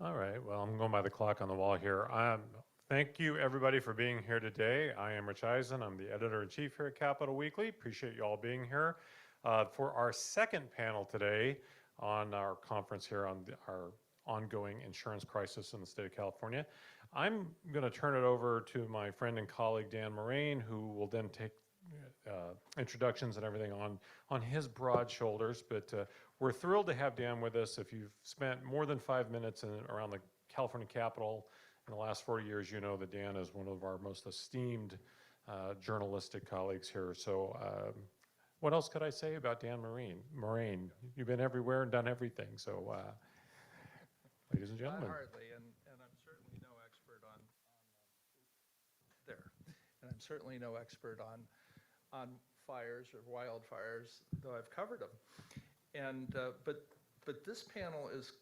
All right. Well, I'm going by the clock on the wall here. Thank you, everybody, for being here today. I am Rich Eisen. I'm the editor-in-chief here at Capital Weekly. Appreciate you all being here. For our second panel today on our conference here on our ongoing insurance crisis in the state of California, I'm going to turn it over to my friend and colleague, Dan Moraine, who will then take introductions and everything on his broad shoulders. But we're thrilled to have Dan with us. If you've spent more than 5 minutes around the California Capitol in the last 40 years, you know that Dan is one of our most esteemed journalistic colleagues here. So what else could I say about Dan Moraine, you've been everywhere and done everything. So ladies and gentlemen. Hardly, and I'm certainly no expert on there. And I'm certainly no expert on fires or wildfires, though I've covered them. And but this panel is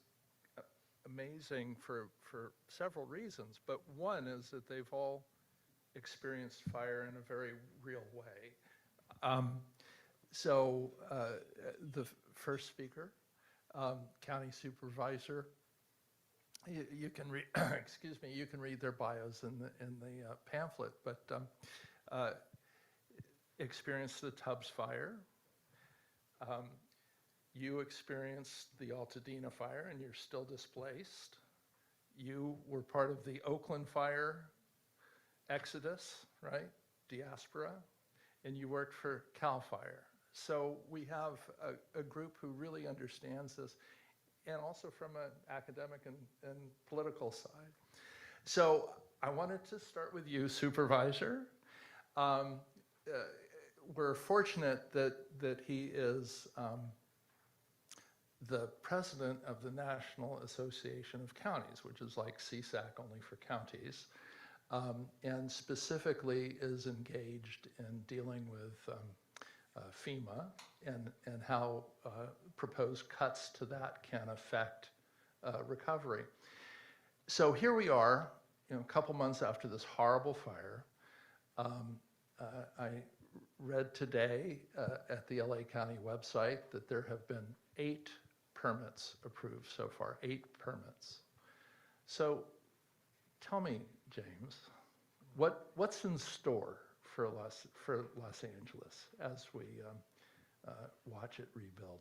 amazing for several reasons. But one is that they've all experienced fire in a very real way. So the first speaker, county supervisor, you can read. Excuse me. You can read their bios in the pamphlet, but. Experienced the Tubbs fire. You experienced the Altadena fire and you're still displaced. You were part of the Oakland fire exodus, right? Diaspora. And you worked for CAL FIRE. So we have a group who really understands this, and also from an academic and political side. So I wanted to start with you, Supervisor. We're fortunate that he is the president of the National Association of Counties, which is like CSAC only for counties, and specifically is engaged in dealing with FEMA and how proposed cuts to that can affect recovery. So here we are, a couple months after this horrible fire. I read today at the LA County website that there have been 8 permits approved so far, 8 permits. So tell me, James, what's in store for Los Angeles as we watch it rebuild?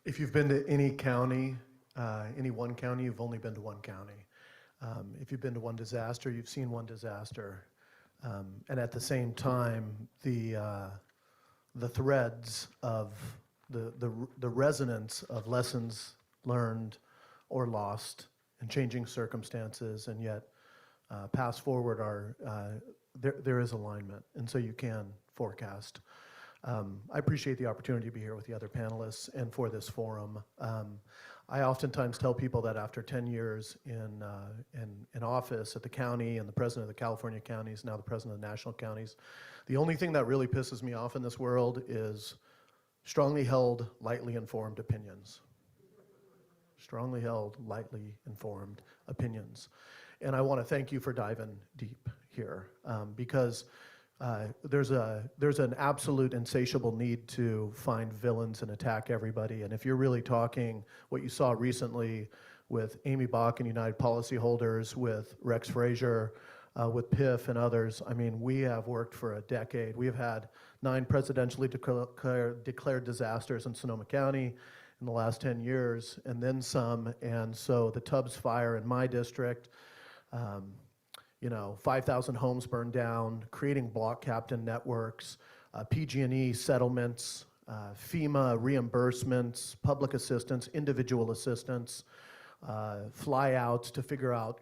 If you've been to any county, any one county, you've only been to one county. If you've been to one disaster, you've seen one disaster. And at the same time, the threads of the resonance of lessons learned or lost and changing circumstances, and yet pass forward are, there is alignment, and so you can forecast. I appreciate the opportunity to be here with the other panelists and for this forum. I oftentimes tell people that after 10 years in office at the county and the president of the California counties, now the president of the national counties, the only thing that really pisses me off in this world is strongly held, lightly informed opinions. Strongly held, lightly informed opinions. And I want to thank you for diving deep here because there's an absolute insatiable need to find villains and attack everybody. And if you're really talking what you saw recently with Amy Bach and United Policyholders, with Rex Frazier, with PIF and others, I mean, we have worked for a decade. We have had 9 presidentially declared disasters in Sonoma County in the last 10 years, and then some. And so the Tubbs fire in my district, 5,000 homes burned down, creating block captain networks, PG&E settlements, FEMA reimbursements, public assistance, individual assistance, flyouts to figure out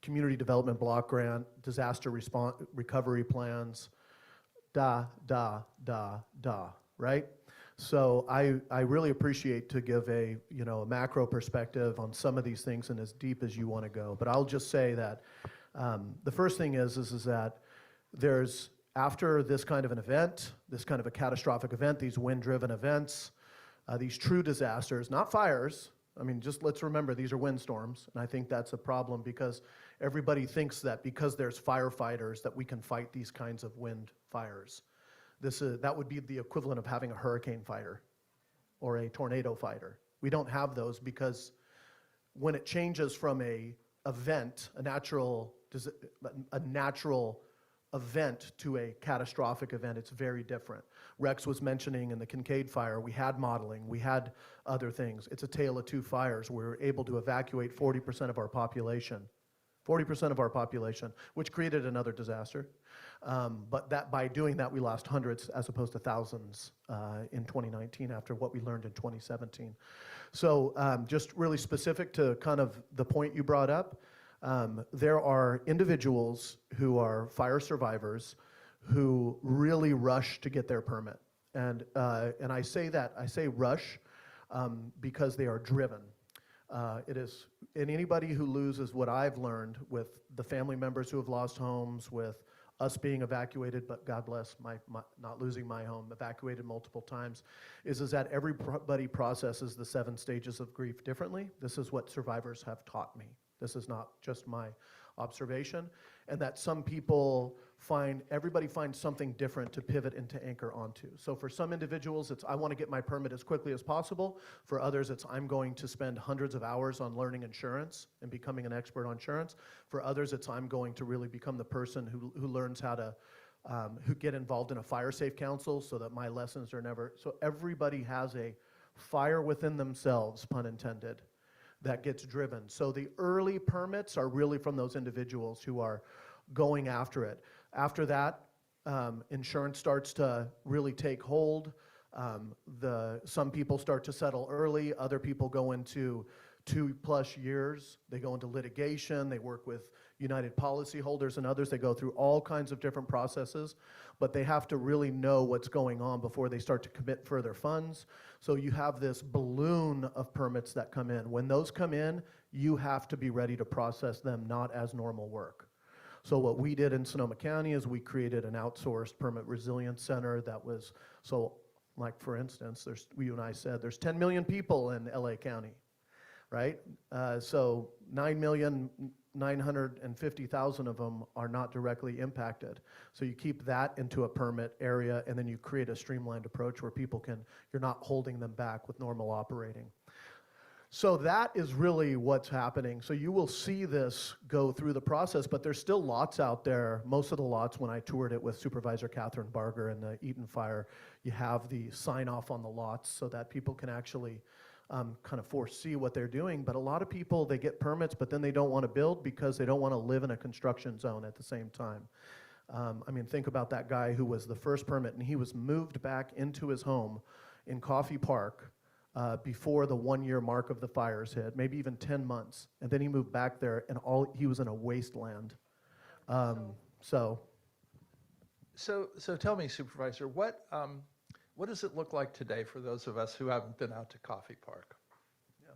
community development block grant, disaster response recovery plans, right? So I really appreciate to give a macro perspective on some of these things and as deep as you want to go. But I'll just say that the first thing is that there's, after this kind of an event, this kind of a catastrophic event, these wind-driven events, these true disasters, not fires. I mean, just let's remember these are windstorms, and I think that's a problem because everybody thinks that because there's firefighters that we can fight these kinds of wind fires. That would be the equivalent of having a hurricane fighter or a tornado fighter. We don't have those because when it changes from a event, a natural event to a catastrophic event, it's very different. Rex was mentioning in the Kincaid fire, we had modeling, we had other things. It's a tale of two fires. We were able to evacuate 40% of our population. 40% of our population, which created another disaster. But that by doing that, we lost hundreds as opposed to thousands in 2019 after what we learned in 2017. So just really specific to kind of the point you brought up, there are individuals who are fire survivors who really rush to get their permit. And I say rush because they are driven. It is, and anybody who loses what I've learned with the family members who have lost homes, with us being evacuated, but God bless my not losing my home, evacuated multiple times, is that everybody processes the 7 stages of grief differently. This is what survivors have taught me. This is not just my observation. And that some people everybody finds something different to pivot and to anchor onto. So for some individuals, it's I want to get my permit as quickly as possible. For others, it's I'm going to spend hundreds of hours on learning insurance and becoming an expert on insurance. For others, it's I'm going to really become the person who learns how to who get involved in a fire safe council so that my lessons are never, so everybody has a fire within themselves, pun intended, that gets driven. So the early permits are really from those individuals who are going after it. After that, insurance starts to really take hold. Some people start to settle early. Other people go into 2+ years. They go into litigation. They work with United policyholders and others. They go through all kinds of different processes, but they have to really know what's going on before they start to commit further funds. So you have this balloon of permits that come in. When those come in, you have to be ready to process them not as normal work. So what we did in Sonoma County is we created an outsourced permit resilience center that was, so like for instance, you and I said, there's 10 million people in LA County, right? So 9,950,000 of them are not directly impacted. So you keep that into a permit area and then you create a streamlined approach where people you're not holding them back with normal operating. So that is really what's happening. So you will see this go through the process, but there's still lots out there. Most of the lots, when I toured it with Supervisor Catherine Barger in the Eaton fire, you have the sign off on the lots so that people can actually kind of foresee what they're doing. But a lot of people, they get permits, but then they don't want to build because they don't want to live in a construction zone at the same time. I mean, think about that guy who was the first permit, and he was moved back into his home in Coffey Park before the 1-year mark of the fires hit, maybe even 10 months. And then he moved back there, and he was in a wasteland. So tell me, Supervisor, what does it look like today for those of us who haven't been out to Coffey Park? Yeah.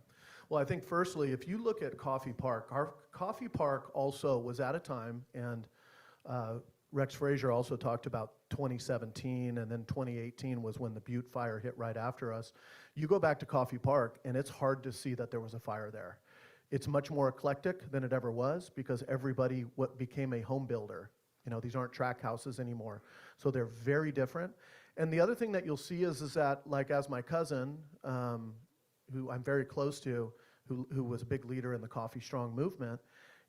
Well, I think firstly, if you look at Coffey Park, our Coffey Park also was at a time, and Rex Frazier also talked about 2017, and then 2018 was when the Butte fire hit right after us. You go back to Coffey Park, and it's hard to see that there was a fire there. It's much more eclectic than it ever was because everybody became a home builder. You know, these aren't track houses anymore. So they're very different. And the other thing that you'll see is that, like, as my cousin, who I'm very close to, who was a big leader in the Coffee Strong movement,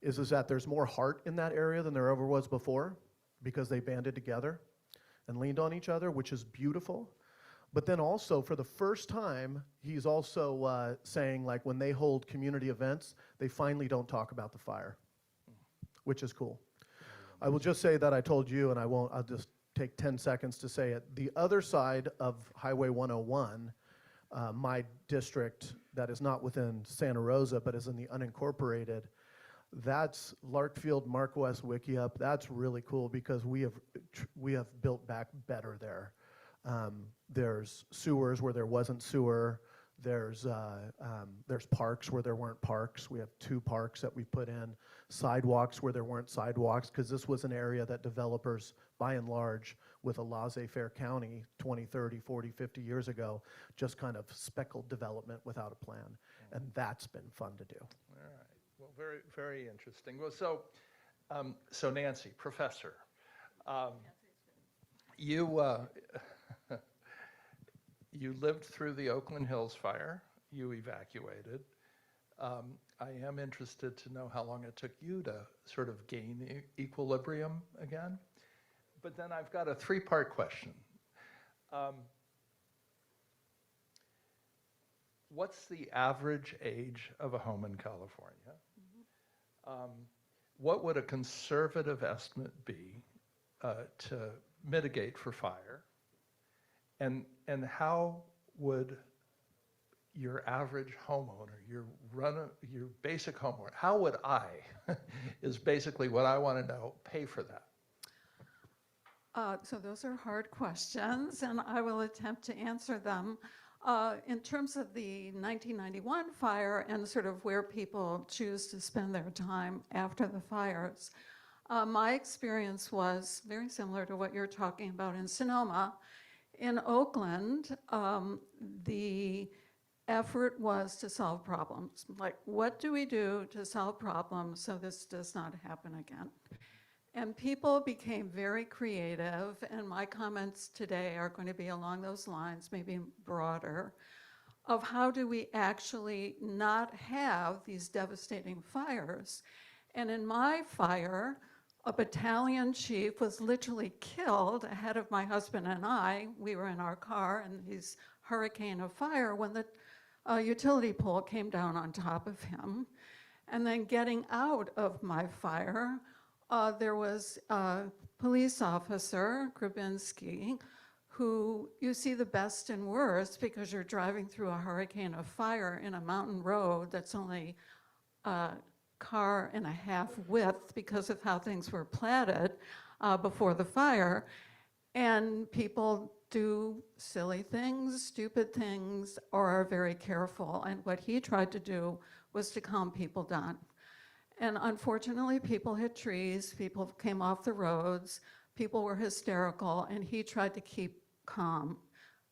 is that there's more heart in that area than there ever was before because they banded together and leaned on each other, which is beautiful. But then also, for the first time, he's also saying, like, when they hold community events, they finally don't talk about the fire, which is cool. I will just say that I told you, and I'll just take 10 seconds to say it. The other side of Highway 101, my district that is not within Santa Rosa, but is in the unincorporated, that's Larkfield, Mark West, Wickiup. That's really cool because we have built back better there. There's sewers where there wasn't sewer. There's parks where there weren't parks. We have 2 parks that we put in. Sidewalks where there weren't sidewalks, because this was an area that developers, by and large, with a laissez-faire county 20, 30, 40, 50 years ago, just kind of speckled development without a plan. And that's been fun to do. All right. Well, very, very interesting. Well, so Nancy, Professor, you lived through the Oakland Hills fire. you evacuated. I am interested to know how long it took you to sort of gain equilibrium again. But then I've got a three-part question. What's the average age of a home in California? What would a conservative estimate be to mitigate for fire? And how would your average homeowner, your basic homeowner, how would I, is basically what I want to know, pay for that? So those are hard questions, and I will attempt to answer them. In terms of the 1991 fire and sort of where people choose to spend their time after the fires, my experience was very similar to what you're talking about in Sonoma. In Oakland, the effort was to solve problems. Like, what do we do to solve problems so this does not happen again? And people became very creative, and my comments today are going to be along those lines, maybe broader, of how do we actually not have these devastating fires. And in my fire, a battalion chief was literally killed ahead of my husband and I. We were in our car in this hurricane of fire when the utility pole came down on top of him. And then getting out of my fire, there was a police officer, Grabinski, who you see the best and worst because you're driving through a hurricane of fire in a mountain road that's only a car and a half width because of how things were platted before the fire. And people do silly things, stupid things, or are very careful. And what he tried to do was to calm people down. And unfortunately, people hit trees, people came off the roads, people were hysterical, and he tried to keep calm.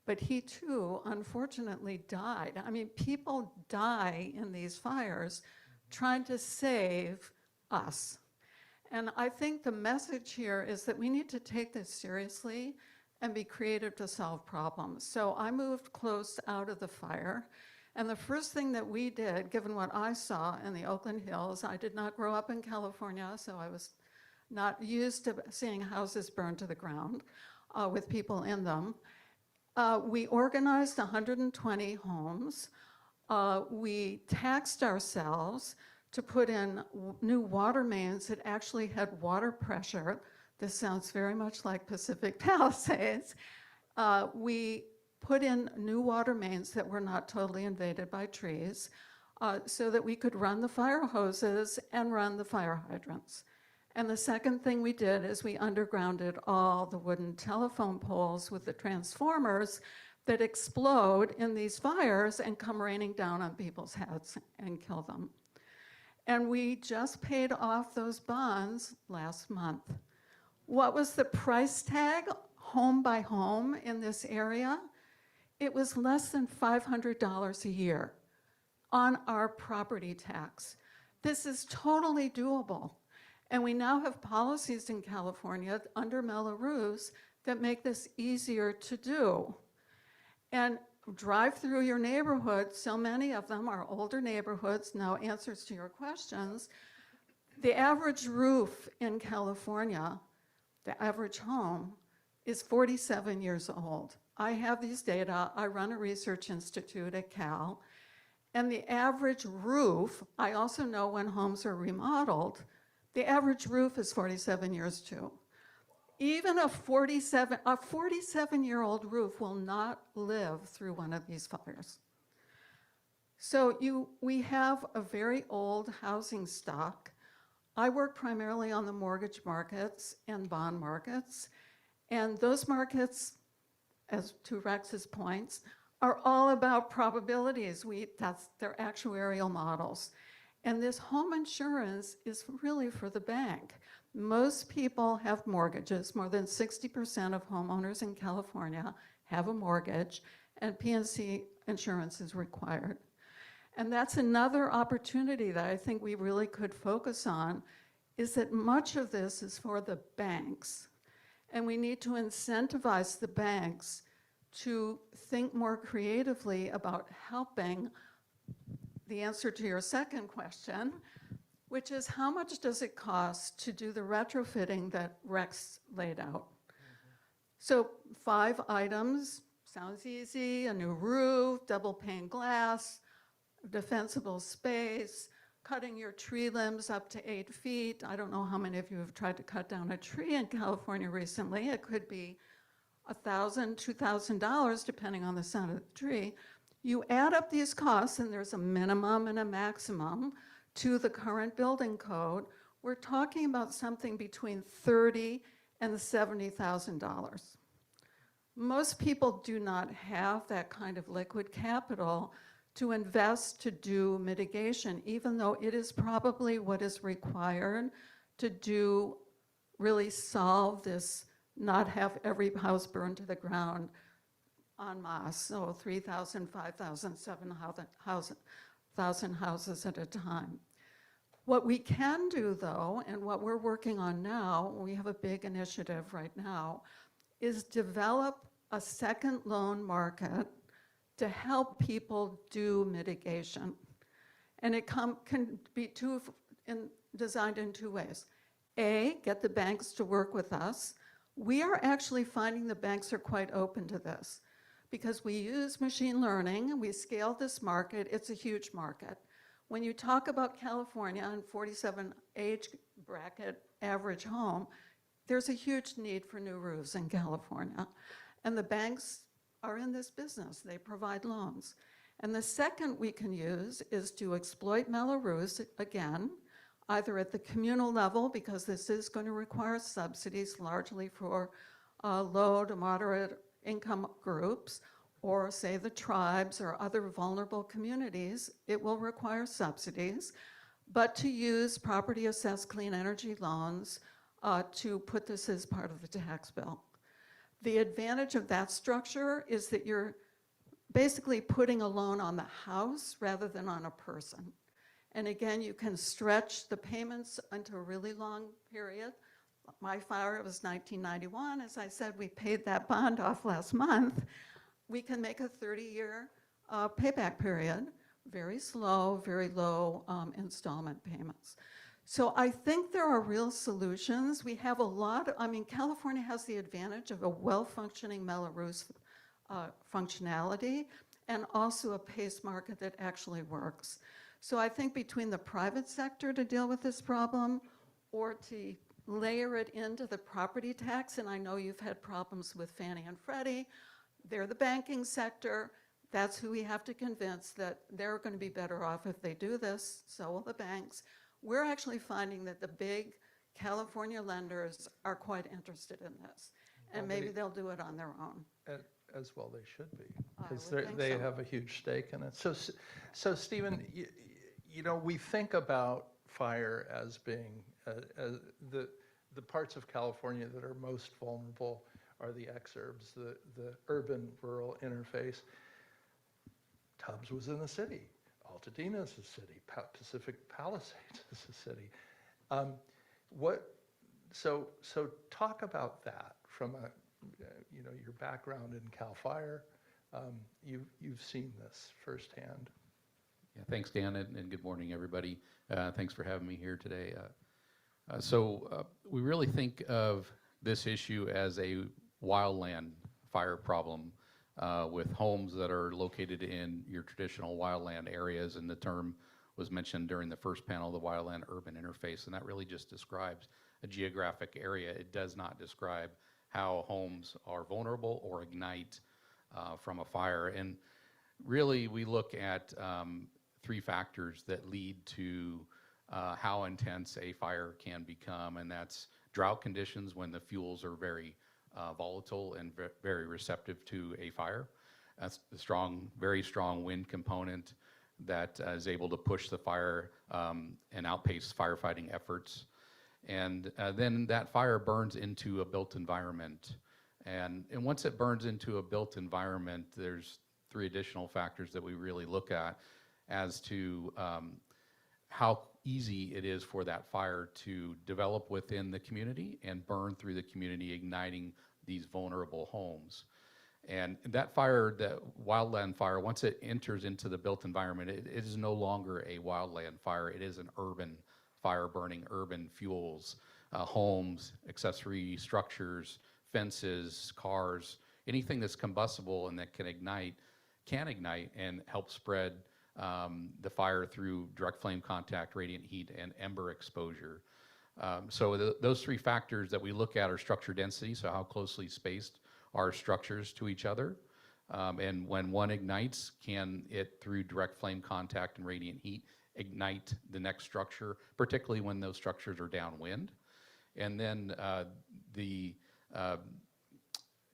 But he too, unfortunately, died. I mean, people die in these fires trying to save us. And I think the message here is that we need to take this seriously and be creative to solve problems. So I moved close out of the fire. And the first thing that we did, given what I saw in the Oakland Hills, I did not grow up in California, so I was not used to seeing houses burned to the ground with people in them. We organized 120 homes. We taxed ourselves to put in new water mains that actually had water pressure. This sounds very much like Pacific Palisades. We put in new water mains that were not totally invaded by trees so that we could run the fire hoses and run the fire hydrants. And the second thing we did is we undergrounded all the wooden telephone poles with the transformers that explode in these fires and come raining down on people's heads and kill them. And we just paid off those bonds last month. What was the price tag, home by home, in this area? It was less than $500 a year on our property tax. This is totally doable. And we now have policies in California under Mello-Roos that make this easier to do. And drive through your neighborhood, so many of them are older neighborhoods, now answers to your questions. The average roof in California, the average home, is 47 years old. I have these data. I run a research institute at Cal. And the average roof, I also know when homes are remodeled, the average roof is 47 years too. Even a 47-year-old roof will not live through one of these fires. So we have a very old housing stock. I work primarily on the mortgage markets and bond markets. And those markets, as to Rex's points, are all about probabilities. That's their actuarial models. And this home insurance is really for the bank. Most people have mortgages. More than 60% of homeowners in California have a mortgage, and PNC insurance is required. And that's another opportunity that I think we really could focus on, is that much of this is for the banks. And we need to incentivize the banks to think more creatively about helping the answer to your second question, which is how much does it cost to do the retrofitting that Rex laid out? So 5 items, sounds easy: a new roof, double pane glass, defensible space, cutting your tree limbs up to 8 feet. I don't know how many of you have tried to cut down a tree in California recently. It could be $1,000, $2,000, depending on the sound of the tree. You add up these costs, and there's a minimum and a maximum to the current building code. We're talking about something between $30,000 and $70,000. Most people do not have that kind of liquid capital to invest to do mitigation, even though it is probably what is required to really solve this, not have every house burned to the ground en masse, so 3,000, 5,000, 7,000 houses at a time. What we can do, though, and what we're working on now, we have a big initiative right now, is develop a second loan market to help people do mitigation. And it can be designed in 2 ways. A, get the banks to work with us. We are actually finding the banks are quite open to this because we use machine learning and we scale this market. It's a huge market. When you talk about California and 47 age bracket average home, there's a huge need for new roofs in California. And the banks are in this business. They provide loans. And the second we can use is to exploit mellow roofs, again, either at the communal level, because this is going to require subsidies largely for low to moderate income groups, or say the tribes or other vulnerable communities, it will require subsidies, but to use property assessed clean energy loans to put this as part of the tax bill. The advantage of that structure is that you're basically putting a loan on the house rather than on a person. And again, you can stretch the payments into a really long period. My fire was 1991. As I said, we paid that bond off last month. We can make a 30-year payback period, very slow, very low installment payments. So I think there are real solutions. We have a lot California has the advantage of a well-functioning mellow roof functionality and also a PACE market that actually works. So I think between the private sector to deal with this problem or to layer it into the property tax, and I know you've had problems with Fannie and Freddie, they're the banking sector. That's who we have to convince that they're going to be better off if they do this, so will the banks. We're actually finding that the big California lenders are quite interested in this, and maybe they'll do it on their own. As well they should be, I because would think they so. have a huge stake in it. So Stephen, you know, we think about fire as being the parts of California that are most vulnerable are the exurbs, the urban-rural interface. Tubbs was in the city. Altadena is a city. Pacific Palisades is a city. So talk about that from your background in Cal Fire. You've seen this firsthand. Yeah, thanks, Dan, and good morning, everybody. Thanks for having me here today. We really think of this issue as a wildland fire problem with homes that are located in your traditional wildland areas, and the term was mentioned during the first panel, the wildland urban interface, and that really just describes a geographic area. It does not describe how homes are vulnerable or ignite from a fire. And really, we look at 3 factors that lead to how intense a fire can become, and that's drought conditions when the fuels are very volatile and very receptive to a fire. That's the very strong wind component that is able to push the fire and outpace firefighting efforts. And then that fire burns into a built environment. And once it burns into a built environment, there's 3 additional factors that we really look at as to how easy it is for that fire to develop within the community and burn through the community, igniting these vulnerable homes. And that fire, that wildland fire, once it enters into the built environment, it is no longer a wildland fire. It is an urban fire burning urban fuels, homes, accessory structures, fences, cars, anything that's combustible and that can ignite and help spread the fire through direct flame contact, radiant heat, and ember exposure. So those three factors that we look at are structure density, so how closely spaced are structures to each other. And when one ignites, can it, through direct flame contact and radiant heat, ignite the next structure, particularly when those structures are downwind. And then the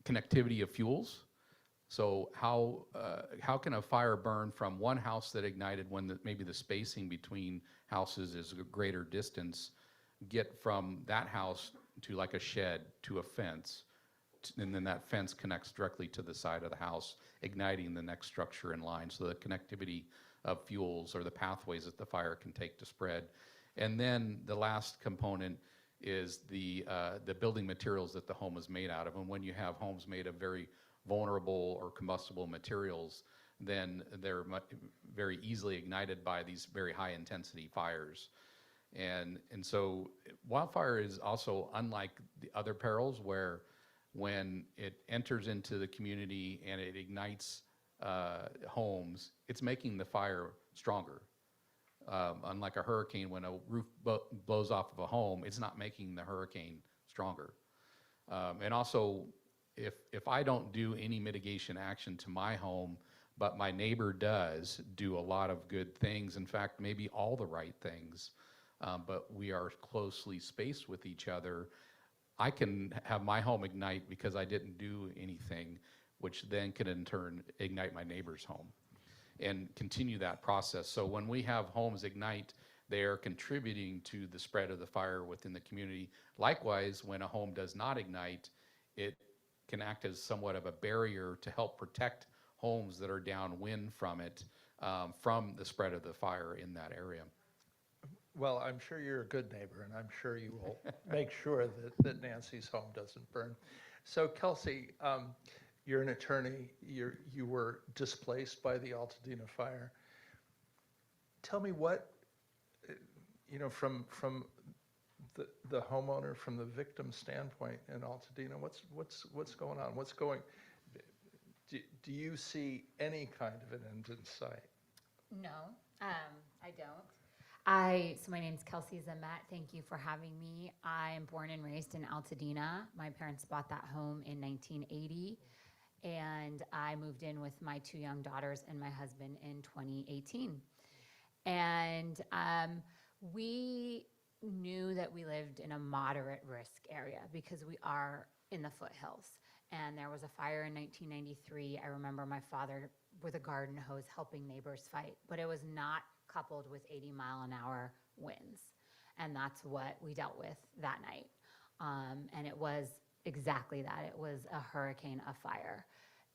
connectivity of fuels. So how can a fire burn from one house that ignited when maybe the spacing between houses is a greater distance, get from that house to like a shed to a fence, and then that fence connects directly to the side of the house, igniting the next structure in line. So the connectivity of fuels or the pathways that the fire can take to spread. And then the last component is the building materials that the home is made out of. And when you have homes made of very vulnerable or combustible materials, then they're very easily ignited by these very high intensity fires. And so wildfire is also unlike the other perils, where when it enters into the community and it ignites homes, it's making the fire stronger. Unlike a hurricane, when a roof blows off of a home, it's not making the hurricane stronger. And also, if I don't do any mitigation action to my home, but my neighbor does do a lot of good things, in fact, maybe all the right things, but we are closely spaced with each other, I can have my home ignite because I didn't do anything, which then can in turn ignite my neighbor's home and continue that process. So when we have homes ignite, they are contributing to the spread of the fire within the community. Likewise, when a home does not ignite, it can act as somewhat of a barrier to help protect homes that are downwind from it, from the spread of the fire in that area. Well, I'm sure you're a good neighbor, and I'm sure you will make sure that Nancy's home doesn't burn. So Kelsey, you're an attorney. You were displaced by the Altadena fire. Tell me what, from the homeowner, from the victim standpoint in Altadena, what's going on? Do you see any kind of an end in sight? No, I don't. So my name's Kelsey Zamet. Thank you for having me. I'm born and raised in Altadena. My parents bought that home in 1980, and I moved in with my two young daughters and my husband in 2018. And we knew that we lived in a moderate risk area because we are in the foothills. And there was a fire in 1993. I remember my father with a garden hose helping neighbors fight, but it was not coupled with 80-mile-an-hour winds. And that's what we dealt with that night. And it was exactly that. It was a hurricane of fire,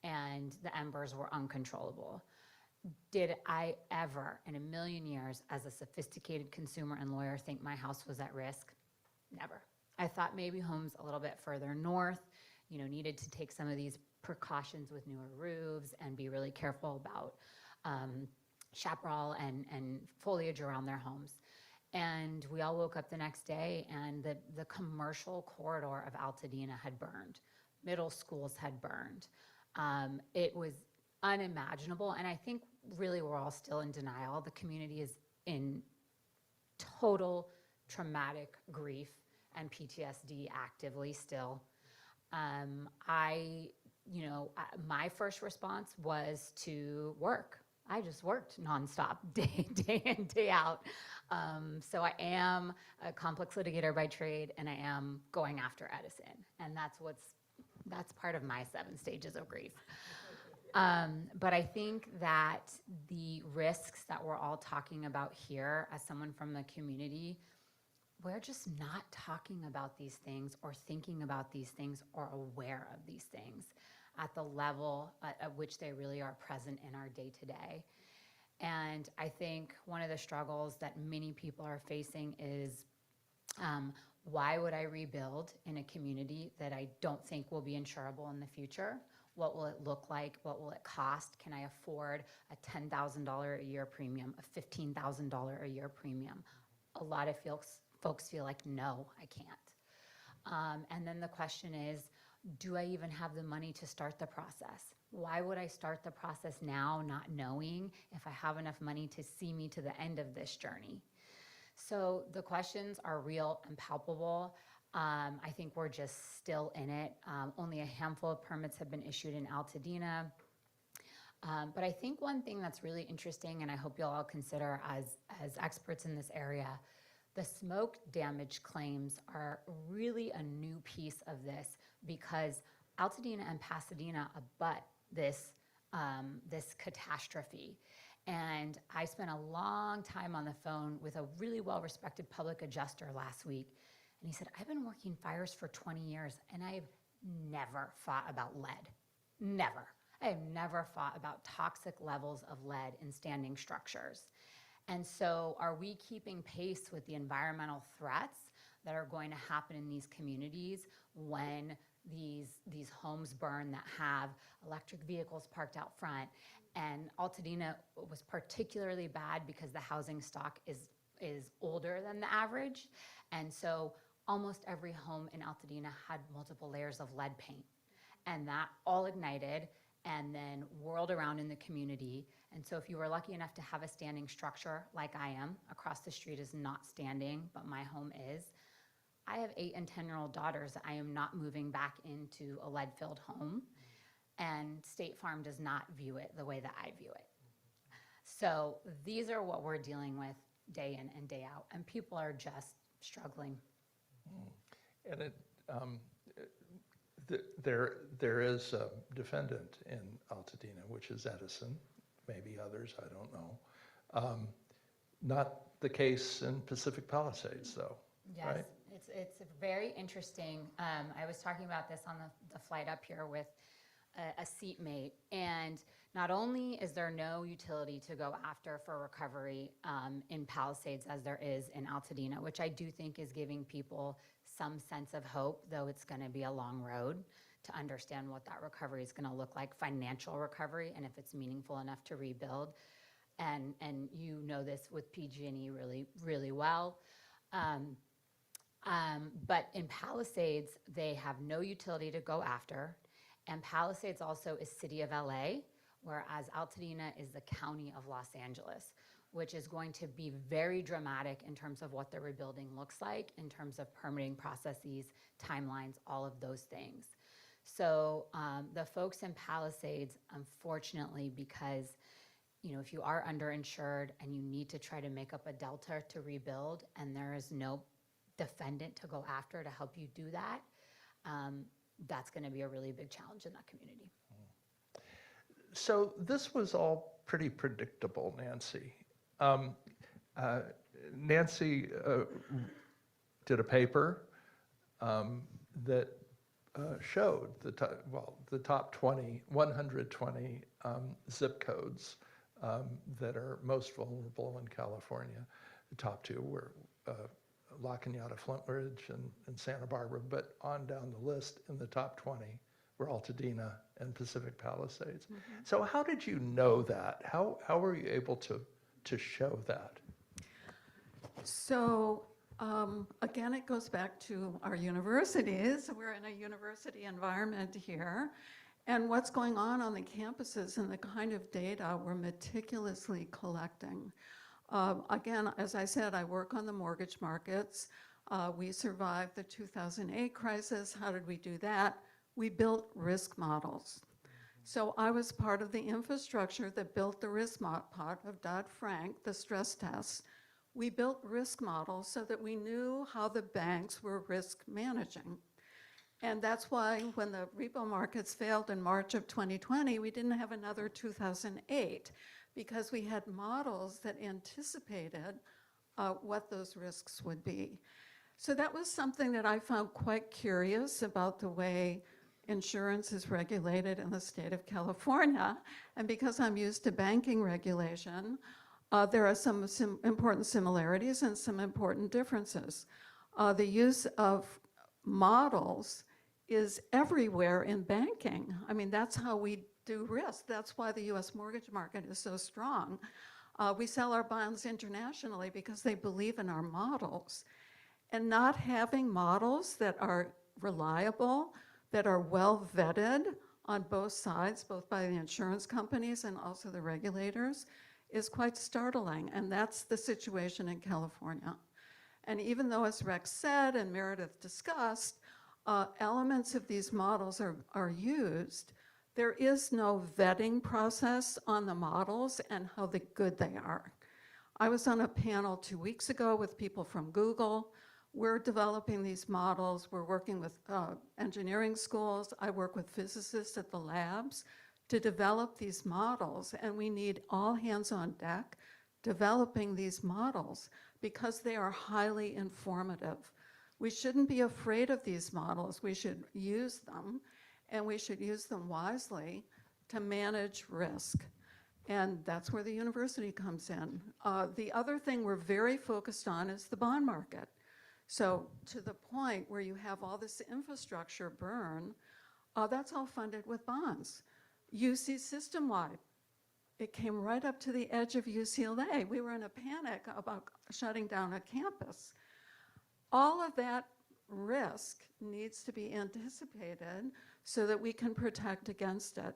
and the embers were uncontrollable. Did I ever, in a million years, as a sophisticated consumer and lawyer, think my house was at risk? Never. I thought maybe homes a little bit further north, needed to take some of these precautions with newer roofs and be really careful about chaparral and foliage around their homes. And we all woke up the next day, and the commercial corridor of Altadena had burned. Middle schools had burned. It was unimaginable, and I think really we're all still in denial. The community is in total traumatic grief and PTSD actively still. My first response was to work. I just worked nonstop, day in, day out. So I am a complex litigator by trade, and I am going after Edison, and that's part of my 7 stages of grief. But I think that the risks that we're all talking about here, as someone from the community, we're just not talking about these things or thinking about these things or aware of these things at the level at which they really are present in our day-to-day. And I think one of the struggles that many people are facing is, why would I rebuild in a community that I don't think will be insurable in the future? What will it look like? What will it cost? Can I afford a $10,000 a year premium, a $15,000 a year premium? A lot of folks feel like, no, I can't. And then the question is, do I even have the money to start the process? Why would I start the process now, not knowing if I have enough money to see me to the end of this journey? So the questions are real and palpable. I think we're just still in it. Only a handful of permits have been issued in Altadena. But I think one thing that's really interesting, and I hope you'll all consider as experts in this area, the smoke damage claims are really a new piece of this, because Altadena and Pasadena abut this catastrophe. And I spent a long time on the phone with a really well-respected public adjuster last week. And he said, I've been working fires for 20 years, and I've never fought about lead. Never. I have never fought about toxic levels of lead in standing structures. And so are we keeping pace with the environmental threats that are going to happen in these communities when these homes burn that have electric vehicles parked out front? And Altadena was particularly bad because the housing stock is older than the average. And so almost every home in Altadena had multiple layers of lead paint. And that all ignited and then whirled around in the community. And so if you were lucky enough to have a standing structure like I am, across the street is not standing, but my home is. I have 8 and 10-year-old daughters. I am not moving back into a lead-filled home. And State Farm does not view it the way that I view it. So these are what we're dealing with day in and day out. And people are just struggling. And there is a defendant in Altadena, which is Edison, maybe others, I don't know. Not the case in Pacific Palisades, though, Yes, right? it's very interesting. I was talking about this on the flight up here with a seatmate, and not only is there no utility to go after for recovery in Palisades as there is in Altadena, which I do think is giving people some sense of hope, though it's going to be a long road to understand what that recovery is going to look like, financial recovery, and if it's meaningful enough to rebuild. And you know this with PG&E really, really well. But in Palisades, they have no utility to go after. And Palisades also is City of LA, whereas Altadena is the County of Los Angeles, which is going to be very dramatic in terms of what the rebuilding looks like, in terms of permitting processes, timelines, all of those things. So the folks in Palisades, unfortunately, because if you are underinsured and you need to try to make up a delta to rebuild, and there is no defendant to go after to help you do that, that's going to be a really big challenge in that community. So this was all pretty predictable, Nancy. Nancy did a paper that showed the top 120 zip codes that are most vulnerable in California. The top 2 were La Cañada, Flint Ridge, and Santa Barbara, but on down the list in the top 20 were Altadena and Pacific Palisades. Mm-hmm. So how did you know that? How were you able to show that? So again, it goes back to our universities. We're in a university environment here. And what's going on the campuses and the kind of data we're meticulously collecting. Again, as I said, I work on the mortgage markets. We survived the 2008 crisis. How did we do that? We built risk models. So I was part of the infrastructure that built the risk part of Dodd-Frank, the stress tests. We built risk models so that we knew how the banks were risk managing. And that's why when the repo markets failed in March of 2020, we didn't have another 2008, because we had models that anticipated what those risks would be. So that was something that I found quite curious about the way insurance is regulated in the state of California. And because I'm used to banking regulation, there are some important similarities and some important differences. The use of models is everywhere in banking. I mean, that's how we do risk. That's why the US mortgage market is so strong. We sell our bonds internationally because they believe in our models. And not having models that are reliable, that are well vetted on both sides, both by the insurance companies and also the regulators, is quite startling. And that's the situation in California. And even though, as Rex said and Meredith discussed, elements of these models are used, there is no vetting process on the models and how good they are. I was on a panel 2 weeks ago with people from Google. We're developing these models. We're working with engineering schools. I work with physicists at the labs to develop these models, and we need all hands on deck developing these models because they are highly informative. We shouldn't be afraid of these models. We should use them, and we should use them wisely to manage risk. And that's where the university comes in. The other thing we're very focused on is the bond market. So to the point where you have all this infrastructure burn, that's all funded with bonds. UC system-wide, it came right up to the edge of UCLA. We were in a panic about shutting down a campus. All of that risk needs to be anticipated so that we can protect against it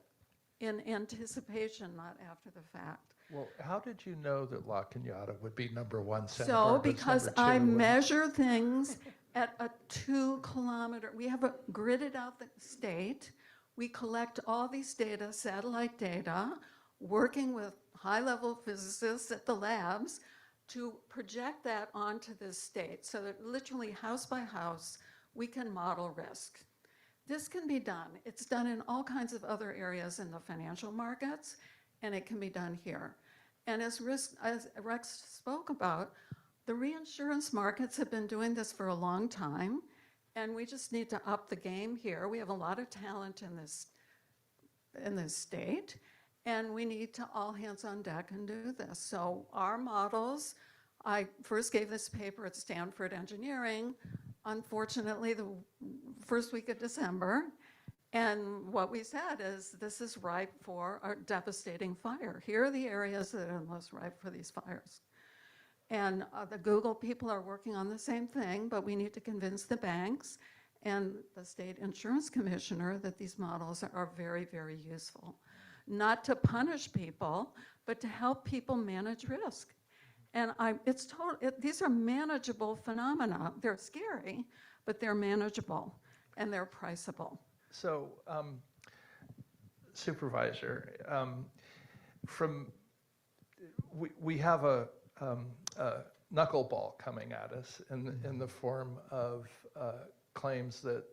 in anticipation, not after the fact. Well, how did you know that La Cañada would be #1 Santa So, Barbara's because number 2? I measure things at a 2-kilometer, we have gridded out the state. We collect all these data, satellite data, working with high-level physicists at the labs to project that onto this state so that literally house by house, we can model risk. This can be done. It's done in all kinds of other areas in the financial markets, and it can be done here. And as Rex spoke about, the reinsurance markets have been doing this for a long time, and we just need to up the game here. We have a lot of talent in this state, and we need to all hands on deck and do this. So our models, I first gave this paper at Stanford Engineering, unfortunately, the first week of December. And what we said is this is ripe for a devastating fire. Here are the areas that are most ripe for these fires. And the Google people are working on the same thing, but we need to convince the banks and the state insurance commissioner that these models are very, very useful. Not to punish people, but to help people manage risk. And these are manageable phenomena. They're scary, but they're manageable and they're priceable. So, Supervisor, we have a knuckleball coming at us in the form of claims that,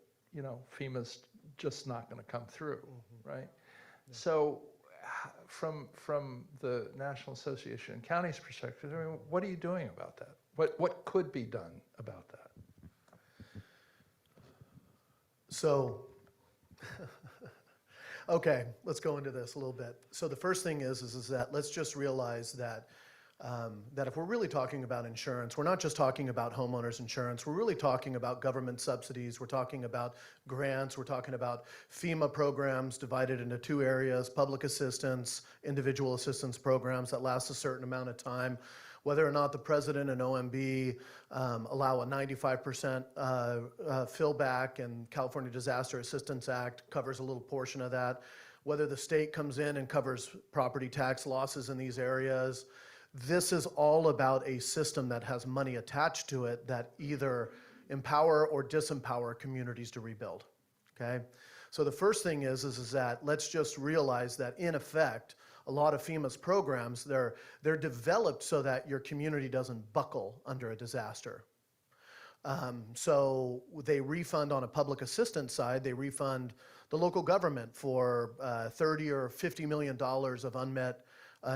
FEMA's just not going to come through, right? Yeah. So, from the National Association of Counties perspective, I mean, what are you doing about that? What could be done about that? So, okay, let's go into this a little bit. So the first thing is that let's just realize that that if we're really talking about insurance, we're not just talking about homeowners insurance, we're really talking about government subsidies, we're talking about grants, we're talking about FEMA programs divided into 2 areas, public assistance, individual assistance programs that last a certain amount of time. Whether or not the president and OMB allow a 95% fillback, and California Disaster Assistance Act covers a little portion of that. Whether the state comes in and covers property tax losses in these areas. This is all about a system that has money attached to it that either empower or disempower communities to rebuild, okay? So the first thing is that let's just realize that in effect, a lot of FEMA's programs, they're developed so that your community doesn't buckle under a disaster. So they refund on a public assistance side, they refund the local government for $30 or $50 million of unmet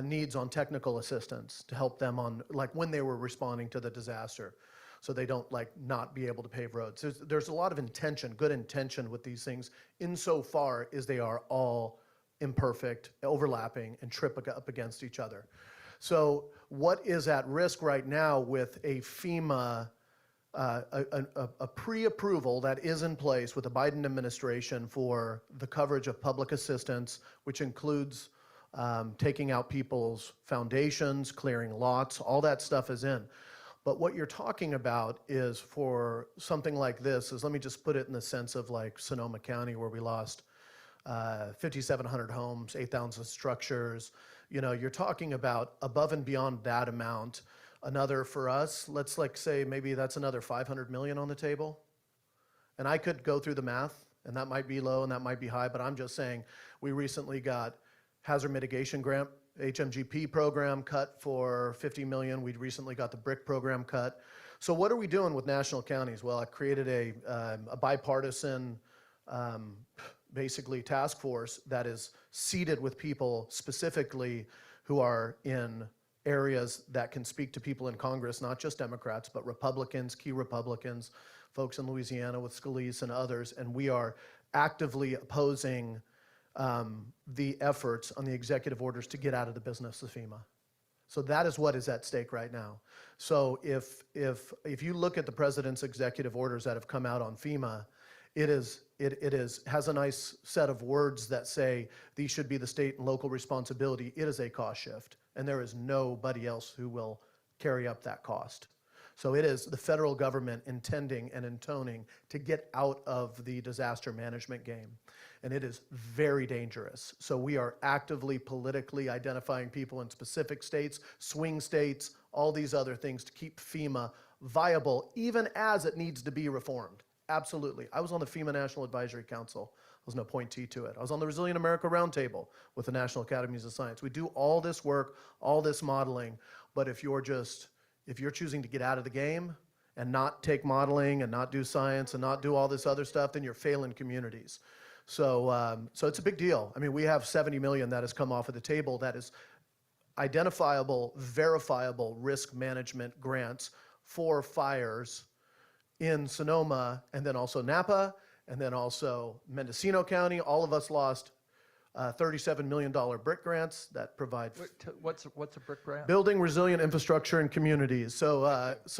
needs on technical assistance to help them on, like when they were responding to the disaster. So they don't not be able to pave roads. There's a lot of intention, good intention with these things insofar as they are all imperfect, overlapping, and trip up against each other. So what is at risk right now with a FEMA a pre-approval that is in place with the Biden administration for the coverage of public assistance, which includes taking out people's foundations, clearing lots, all that stuff is in. But what you're talking about is for something like this, is let me just put it in the sense of like Sonoma County, where we lost 5,700 homes, 8,000 structures. You know, you're talking about above and beyond that amount. Another, for us, let's like say maybe that's another 500 million on the table. And I could go through the math, and that might be low and that might be high, but I'm just saying we recently got hazard mitigation grant, HMGP program cut for 50 million. We recently got the BRIC program cut. So what are we doing with national counties? Well, I created a bipartisan basically task force that is seated with people specifically who are in areas that can speak to people in Congress, not just Democrats, but Republicans, key Republicans, folks in Louisiana with Scalise and others, and we are actively opposing the efforts on the executive orders to get out of the business of FEMA. So that is what is at stake right now. So if you look at the president's executive orders that have come out on FEMA, it has a nice set of words that say these should be the state and local responsibility. It is a cost shift, and there is nobody else who will carry up that cost. So it is the federal government intending and intoning to get out of the disaster management game. And it is very dangerous. So we are actively politically identifying people in specific states, swing states, all these other things to keep FEMA viable, even as it needs to be reformed. Absolutely. I was on the FEMA National Advisory Council. There's no appointee to it. I was on the Resilient America Roundtable with the National Academies of Science. We do all this work, all this modeling, but if you're choosing to get out of the game and not take modeling and not do science and not do all this other stuff, then you're failing communities. So it's a big deal. I mean, we have 70 million that has come off of the table that is identifiable, verifiable risk management grants for fires in Sonoma, and then also Napa, and then also Mendocino County. All of us lost $37 million BRIC grants that provide What's a BRIC grant? building resilient infrastructure in communities. So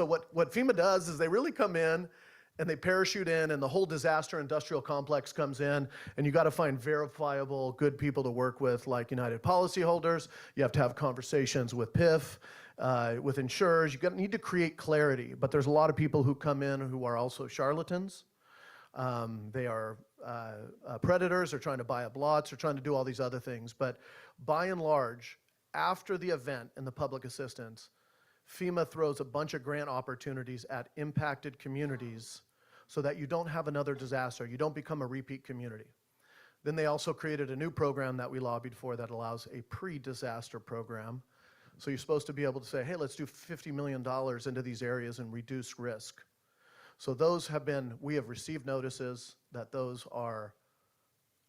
what FEMA does is they really come in and they parachute in, and the whole disaster industrial complex comes in, and you got to find verifiable, good people to work with, like United policyholders. You have to have conversations with PIF, with insurers. You need to create clarity, but there's a lot of people who come in who are also charlatans. They are predators, they're trying to buy up lots, they're trying to do all these other things. But by and large, after the event and the public assistance, FEMA throws a bunch of grant opportunities at impacted communities so that you don't have another disaster, you don't become a repeat community. Then they also created a new program that we lobbied for that allows a pre-disaster program. So you're supposed to be able to say, hey, let's do $50 million into these areas and reduce risk. So those we have received notices that those are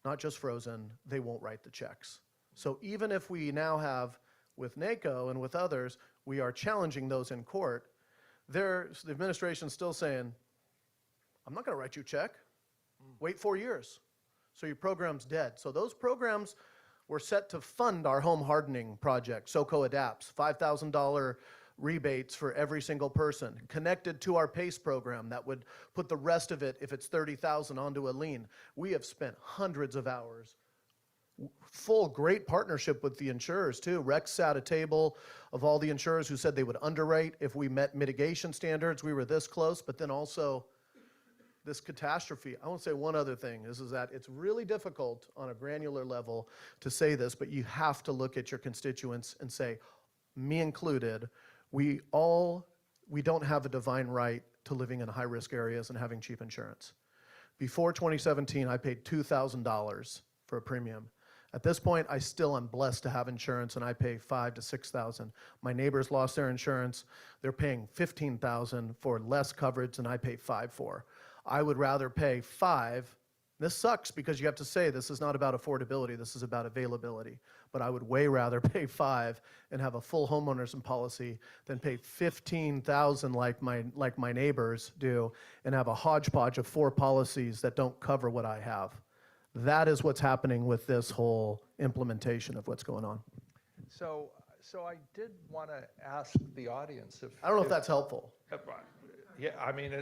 not just frozen, they won't write the checks. So even if we now have, with NACO and with others, we are challenging those in court, the administration's still saying, I'm not gonna write you a check, wait 4 years. So your program's dead. So those programs were set to fund our home hardening project, SoCo Adapts, $5,000 rebates for every single person, connected to our PACE program that would put the rest of it, if it's $30,000, onto a lien. We have spent hundreds of hours, great partnership with the insurers too. Rex sat at a table of all the insurers who said they would underwrite if we met mitigation standards. We were this close, but then also this catastrophe. I want to say one other thing is that it's really difficult on a granular level to say this, but you have to look at your constituents and say, me included, we don't have a divine right to living in high-risk areas and having cheap insurance. Before 2017, I paid $2,000 for a premium. At this point, I still am blessed to have insurance, and I pay $5,000 to $6,000. My neighbors lost their insurance. They're paying $15,000 for less coverage than I pay $5,000 for. I would rather pay $5,000. This sucks because you have to say this is not about affordability, this is about availability. But I would way rather pay $5,000 and have a full homeowners policy than pay $15,000 like my neighbors do and have a hodgepodge of 4 policies that don't cover what I have. That is what's happening with this whole implementation of what's going on. So I did want to ask the audience if I don't know if that's helpful. Yeah, I mean,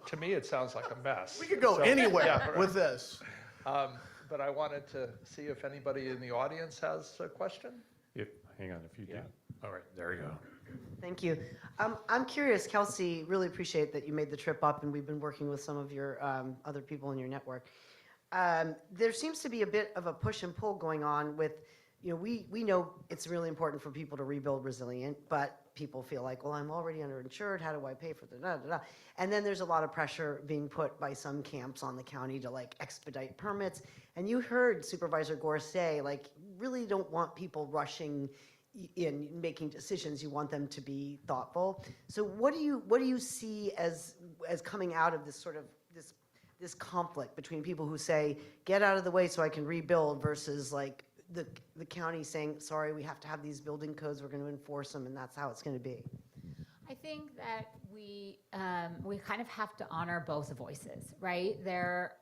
to me, it sounds like a mess. We could go So- anywhere Yeah, with this. but I wanted to see if anybody in the audience has a question. Hang on, if you do. Yeah. All right, there you go. Thank you. I'm curious, Kelsey, really appreciate that you made the trip up and we've been working with some of your other people in your network. There seems to be a bit of a push and pull going on with, we know it's really important for people to rebuild resilient, but people feel like, well, I'm already underinsured. How do I pay for the da-da-da? And then there's a lot of pressure being put by some camps on the county to like expedite permits. And you heard Supervisor Gore say, like, really don't want people rushing in making decisions. You want them to be thoughtful. So what do you see as coming out of this sort of this conflict between people who say, get out of the way so I can rebuild, versus like the county saying, sorry, we have to have these building codes, we're going to enforce them, and that's how it's going to be? I think that we kind of have to honor both voices, right?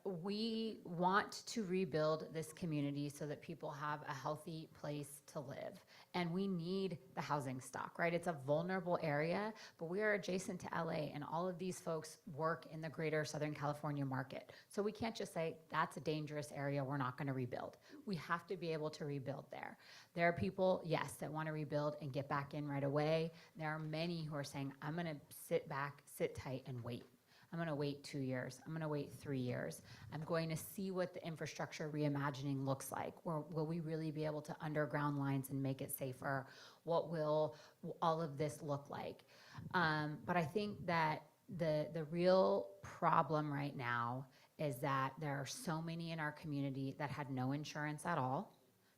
We want to rebuild this community so that people have a healthy place to live. And we need the housing stock, right? It's a vulnerable area, but we are adjacent to LA, and all of these folks work in the greater Southern California market. So we can't just say, that's a dangerous area, we're not gonna rebuild. We have to be able to rebuild there. There are people, yes, that wanna rebuild and get back in right away. There are many who are saying, I'm gonna sit back, sit tight, and wait. I'm going to wait 2 years. I'm going to wait 3 years. I'm going to see what the infrastructure reimagining looks like. Will we really be able to underground lines and make it safer? What will all of this look like? But I think that the real problem right now is that there are so many in our community that had no insurance at all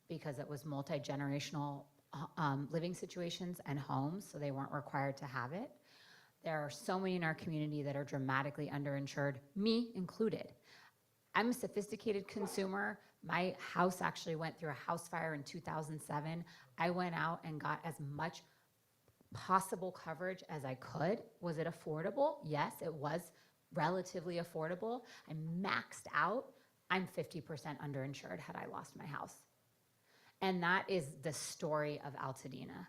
because it was multi-generational living situations and homes, so they weren't required to have it. There are so many in our community that are dramatically underinsured, me included. I'm a sophisticated consumer. My house actually went through a house fire in 2007. I went out and got as much possible coverage as I could. Was it affordable? Yes, it was relatively affordable. I maxed out. I'm 50% underinsured had I lost my house. And that is the story of Altadena.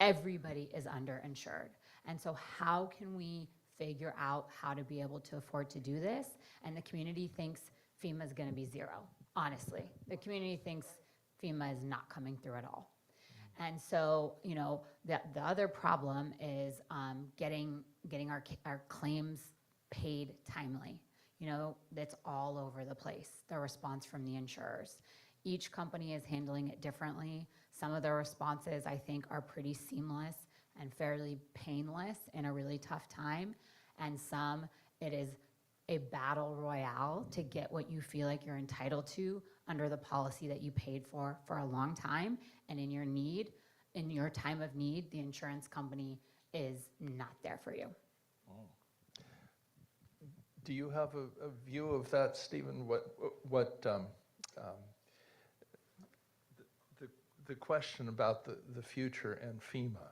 Everybody is underinsured. And so how can we figure out how to be able to afford to do this? And the community thinks FEMA is going to be zero, honestly. The community thinks FEMA is not coming through at all. And so, the other problem is getting our claims paid timely. That's all over the place, the response from the insurers. Each company is handling it differently. Some of the responses, I think, are pretty seamless and fairly painless in a really tough time. And some, it is a battle royale to get what you feel like you're entitled to under the policy that you paid for a long time. And in your time of need, the insurance company is not there for you. Do you have a view of that, Stephen? What the question about the future and FEMA?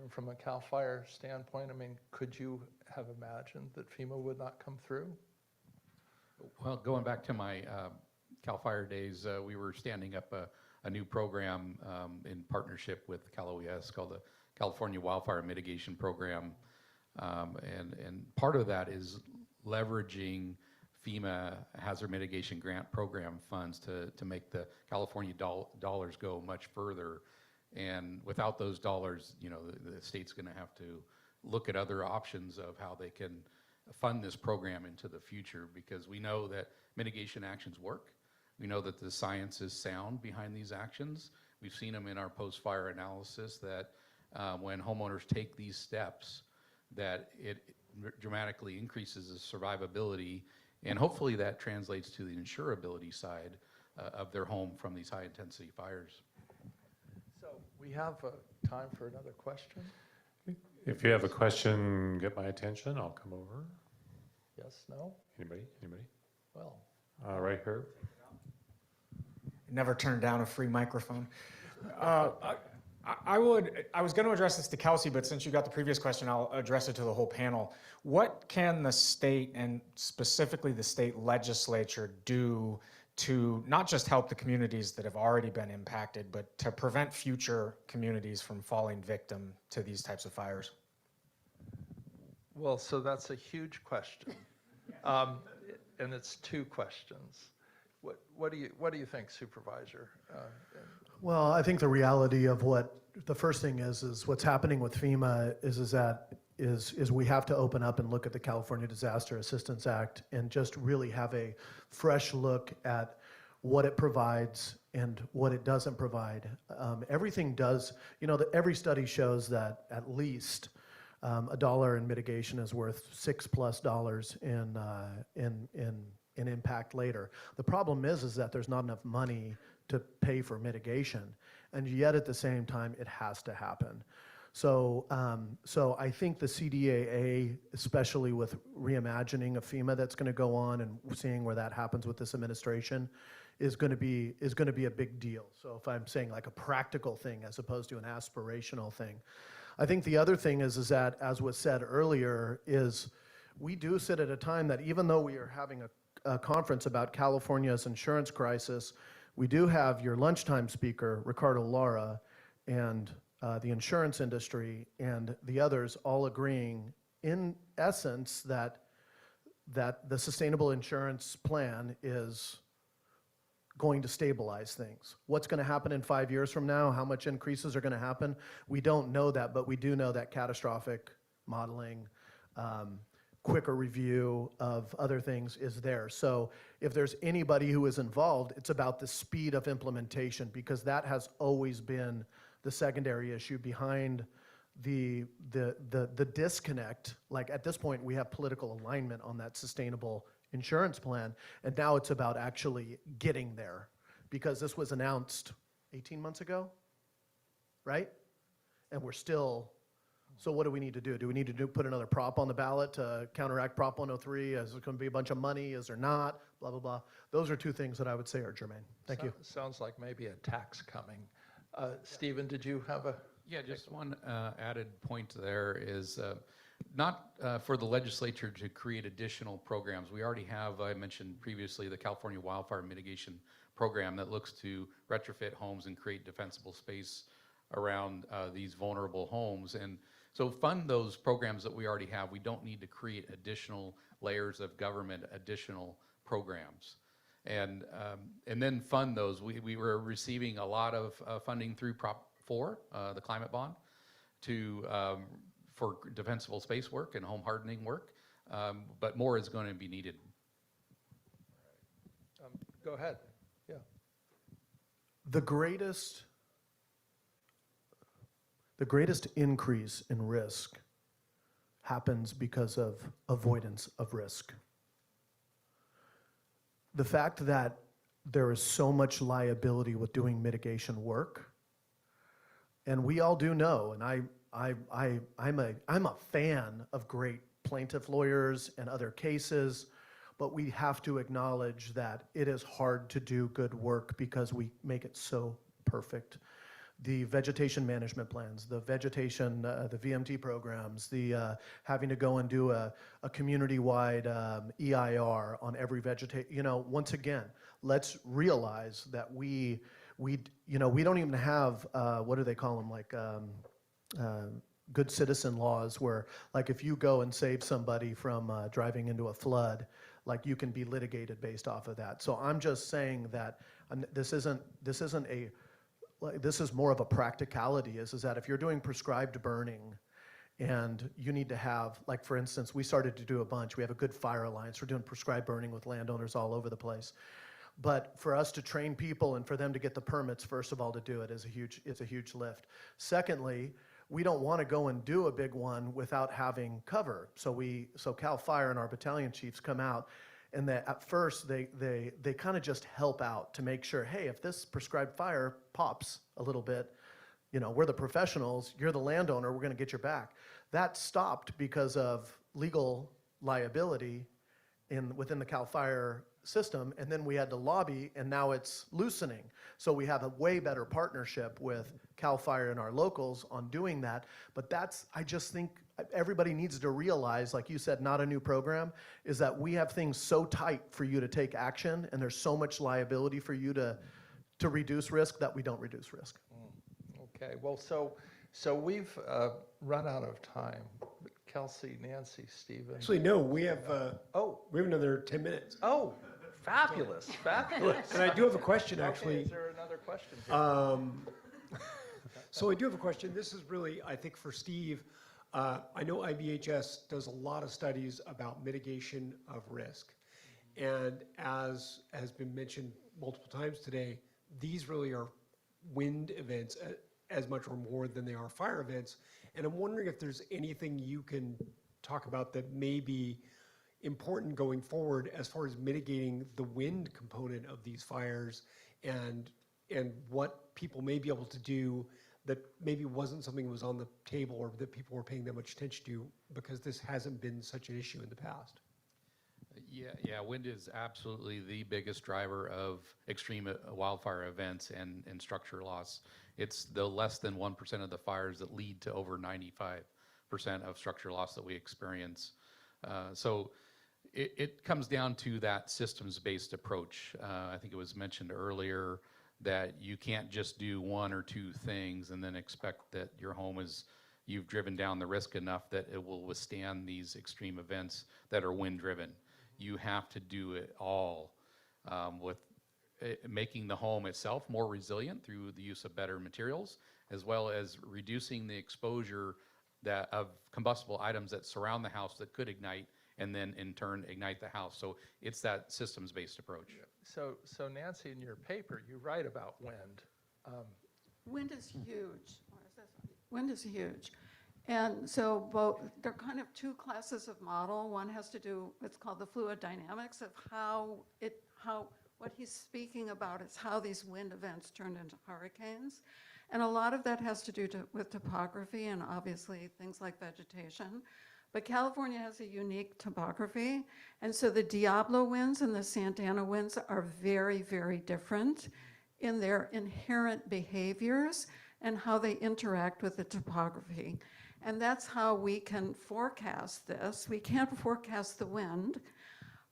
From a CAL FIRE standpoint, could you have imagined that FEMA would not come through? Well, going back to my CAL FIRE days, we were standing up a new program in partnership with Cal OES called the California Wildfire Mitigation Program. And part of that is leveraging FEMA Hazard Mitigation Grant Program funds to make the California dollars go much further. And without those dollars, the state's going to have to look at other options of how they can fund this program into the future, because we know that mitigation actions work. We know that the science is sound behind these actions. We've seen them in our post-fire analysis that when homeowners take these steps, that it dramatically increases the survivability, and hopefully that translates to the insurability side of their home from these high-intensity fires. So we have time for another question. If you have a question, get my attention, I'll come over. Yes, no? Anybody? Well, Right here. Never turned down a free microphone. I was going to address this to Kelsey, but since you got the previous question, I'll address it to the whole panel. What can the state, and specifically the state legislature, do to not just help the communities that have already been impacted, but to prevent future communities from falling victim to these types of fires? Well, so that's a huge question. Um, and it's two questions. What do you think, Supervisor? Well, I think the reality of what the first thing is what's happening with FEMA is we have to open up and look at the California Disaster Assistance Act and just really have a fresh look at what it provides and what it doesn't provide. Everything does, every study shows that at least $1 in mitigation is worth $6+ in impact later. The problem is that there's not enough money to pay for mitigation, and yet at the same time it has to happen. So I think the CDAA, especially with reimagining of FEMA that's going to go on and seeing where that happens with this administration, is going to be a big deal. So if I'm saying like a practical thing as opposed to an aspirational thing. I think the other thing is that, as was said earlier, is we do sit at a time that even though we are having a conference about California's insurance crisis, we do have your lunchtime speaker, Ricardo Lara, and the insurance industry and the others all agreeing in essence that the sustainable insurance plan is going to stabilize things. What's going to happen in 5 years from now, how much increases are going to happen, we don't know that, but we do know that catastrophic modeling, quicker review of other things is there. So if there's anybody who is involved, it's about the speed of implementation, because that has always been the secondary issue behind the disconnect. Like at this point, we have political alignment on that sustainable insurance plan, and now it's about actually getting there, because this was announced 18 months ago, right? And we're still, so what do we need to do? Do we need to put another prop on the ballot to counteract Prop 103? Is there going to be a bunch of money? Is there not? Blah, blah, blah. Those are two things that I would say are germane. Thank you. Sounds like maybe a tax coming. Stephen, did you have a? Yeah, just one added point there is not for the legislature to create additional programs. We already have, I mentioned previously, the California Wildfire Mitigation Program that looks to retrofit homes and create defensible space around these vulnerable homes. And so fund those programs that we already have. We don't need to create additional layers of government, additional programs. And then fund those. We were receiving a lot of funding through Prop 4, the climate bond, for defensible space work and home hardening work, but more is going to be needed. Go ahead. Yeah. The greatest increase in risk happens because of avoidance of risk. The fact that there is so much liability with doing mitigation work, and we all do know, and I'm a fan of great plaintiff lawyers and other cases, but we have to acknowledge that it is hard to do good work because we make it so perfect. The vegetation management plans, the vegetation, the VMT programs, the having to go and do a community-wide EIR on every once again, let's realize that we don't even have, what do they call them, like good citizen laws, where like if you go and save somebody from driving into a flood, like you can be litigated based off of that. So I'm just saying that this is more of a practicality, is that if you're doing prescribed burning and you need to have, like for instance, we started to do a bunch. We have a good fire alliance. We're doing prescribed burning with landowners all over the place. But for us to train people and for them to get the permits, first of all, to do it is a huge lift. Secondly, we don't want to go and do a big one without having cover. So Cal Fire and our battalion chiefs come out, and at first they kind of just help out to make sure, hey, if this prescribed fire pops a little bit, we're the professionals, you're the landowner, we're going to get your back. That stopped because of legal liability within the Cal Fire system, and then we had to lobby, and now it's loosening. So we have a way better partnership with Cal Fire and our locals on doing that. But I just think everybody needs to realize, like you said, not a new program, is that we have things so tight for you to take action, and there's so much liability for you to reduce risk that we don't reduce risk. Okay, well, so we've run out of time. Kelsey, Nancy, Stephen. Actually, no, we have Oh, another 10 minutes. oh, fabulous, fabulous. And I do have a question, Okay, actually. is there another question here? So I do have a question. This is really, I think, for Steve. I know IBHS does a lot of studies about mitigation of risk. And as has been mentioned multiple times today, these really are wind events as much or more than they are fire events. And I'm wondering if there's anything you can talk about that may be important going forward as far as mitigating the wind component of these fires and what people may be able to do that maybe wasn't something that was on the table or that people were paying that much attention to because this hasn't been such an issue in the past. Yeah, wind is absolutely the biggest driver of extreme wildfire events and structure loss. It's the less than 1% of the fires that lead to over 95% of structure loss that we experience. So it comes down to that systems-based approach. I think it was mentioned earlier that you can't just do one or two things and then expect that your home you've driven down the risk enough that it will withstand these extreme events that are wind-driven. You have to do it all with making the home itself more resilient through the use of better materials, as well as reducing the exposure of combustible items that surround the house that could ignite and then in turn ignite the house. So it's that systems-based approach. So Nancy, in your paper, you write about wind. Wind is huge. What is this? Wind is huge. And so there are kind of two classes of model. One has to do, it's called the fluid dynamics of what he's speaking about is how these wind events turn into hurricanes. And a lot of that has to do with topography and obviously things like vegetation. But California has a unique topography. And so the Diablo winds and the Santa Ana winds are very, very different in their inherent behaviors and how they interact with the topography. And that's how we can forecast this. We can't forecast the wind,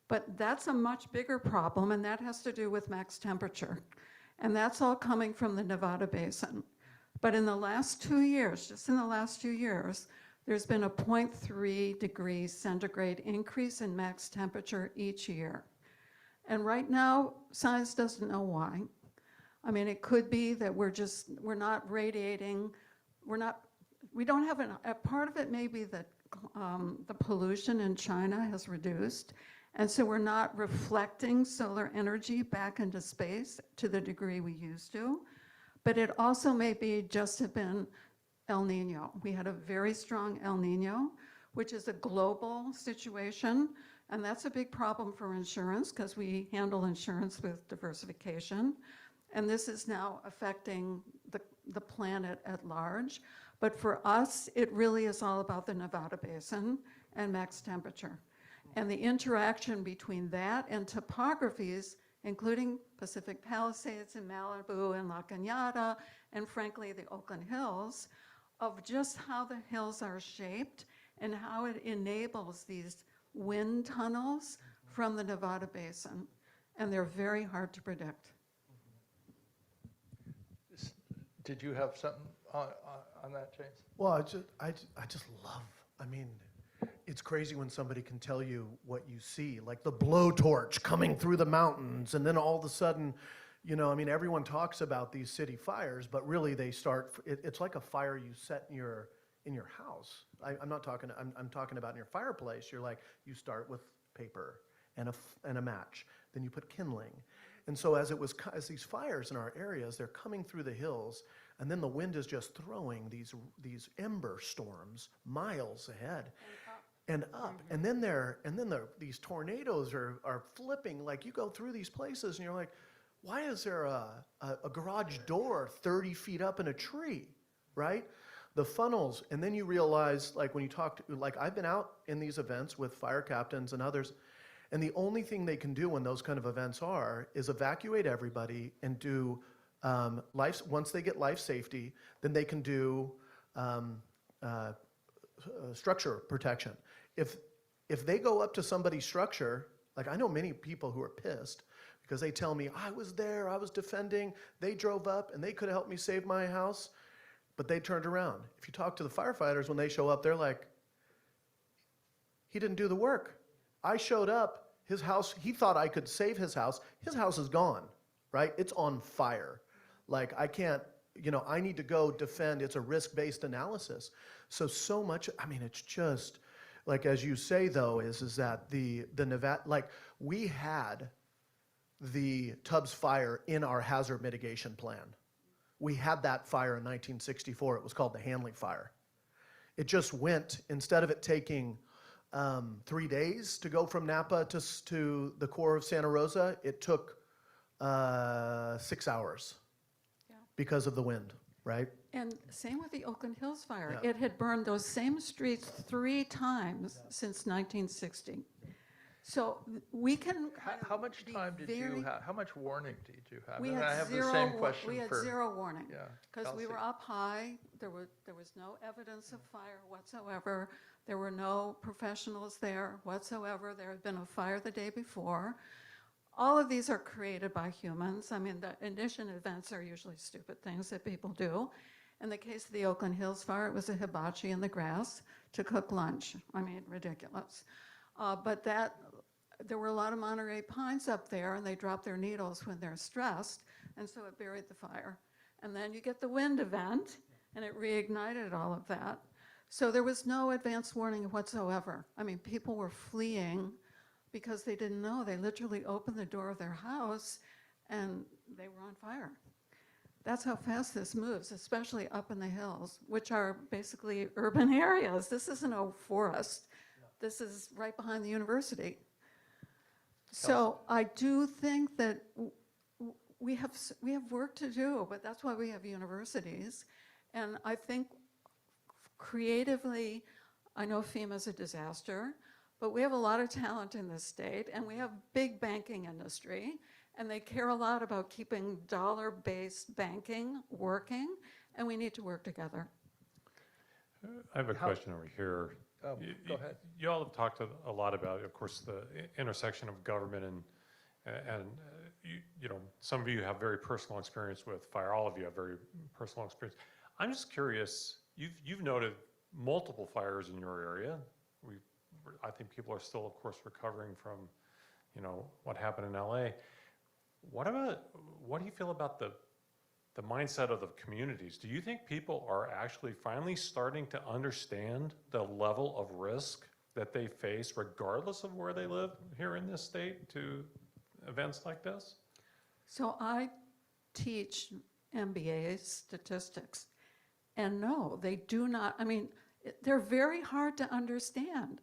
but that's a much bigger problem, and that has to do with max temperature. And that's all coming from the Nevada Basin. But in the last 2 years, just in the last 2 years, there's been a 0.3 degrees centigrade increase in max temperature each year. And right now, science doesn't know why. I mean, it could be that we're not radiating, we don't have a part of it may be that the pollution in China has reduced, and so we're not reflecting solar energy back into space to the degree we used to. But it also may be just have been El Nino. We had a very strong El Nino, which is a global situation, and that's a big problem for insurance because we handle insurance with diversification. And this is now affecting the planet at large. But for us, it really is all about the Nevada Basin and max temperature. And the interaction between that and topographies, including Pacific Palisades and Malibu and La Cañada, and frankly, the Oakland Hills, of just how the hills are shaped and how it enables these wind tunnels from the Nevada Basin. And they're very hard to predict. Did you have something on that, James? Well, I just love, I mean, it's crazy when somebody can tell you what you see, like the blowtorch coming through the mountains, and then all of a sudden, you know, I mean, everyone talks about these city fires, but really they start, it's like a fire you set in your house. I'm talking about in your fireplace. You're like, you start with paper and a match, then you put kindling. And so as these fires in our areas, they're coming through the hills, and then the wind is just throwing these ember storms miles ahead and up. And then these tornadoes are flipping. Like, you go through these places and you're like, why is there a garage door 30 feet up in a tree, right? The funnels, and then you realize, like, when you talk to, like, I've been out in these events with fire captains and others, and the only thing they can do when those kind of events is evacuate everybody and do once they get life safety, then they can do structure protection. If they go up to somebody's structure, like, I know many people who are pissed because they tell me, I was there, I was defending, they drove up and they could have helped me save my house, but they turned around. If you talk to the firefighters when they show up, they're like, He didn't do the work. I showed up, his house, he thought I could save his house. His house is gone, right? It's on fire. Like, I can't, I need to go defend. It's a risk-based analysis. So much, I mean, it's just, like, as you say, though, is that the Nevada, like, we had the Tubbs fire in our hazard mitigation plan. We had that fire in 1964. It was called the Hanley Fire. It just went, instead of it taking 3 days to go from Napa to the core of Santa Rosa, it took 6 hours because of the wind, right? And same with the Oakland Hills fire. It had burned those same streets 3 times since 1960. So we can. How much time did you have? How much warning did you have? We And had I have zero. the same question We had for, 0 warning. Yeah, Because we were Kelsey. up high. There was no evidence of fire whatsoever. There were no professionals there whatsoever. There had been a fire the day before. All of these are created by humans. I mean, the ignition events are usually stupid things that people do. In the case of the Oakland Hills fire, it was a hibachi in the grass to cook lunch. I mean, ridiculous. But there were a lot of Monterey pines up there, and they drop their needles when they're stressed, and so it buried the fire. And then you get the wind event, and it reignited all of that. So there was no advance warning whatsoever. I mean, people were fleeing because they didn't know. They literally opened the door of their house, and they were on fire. That's how fast this moves, especially up in the hills, which are basically urban areas. This isn't a forest. This is right behind the university. So I do think that we have work to do, but that's why we have universities. And I think creatively, I know FEMA's a disaster, but we have a lot of talent in this state, and we have big banking industry, and they care a lot about keeping dollar-based banking working, and we need to work together. I have a question over here. Go ahead. You all have talked a lot about, of course, the intersection of government and some of you have very personal experience with fire. All of you have very personal experience. I'm just curious. You've noted multiple fires in your area. I think people are still, of course, recovering from, what happened in LA. What do you feel about the mindset of the communities? Do you think people are actually finally starting to understand the level of risk that they face, regardless of where they live here in this state, to events like this? So I teach MBA statistics, and no, they do not. I mean, they're very hard to understand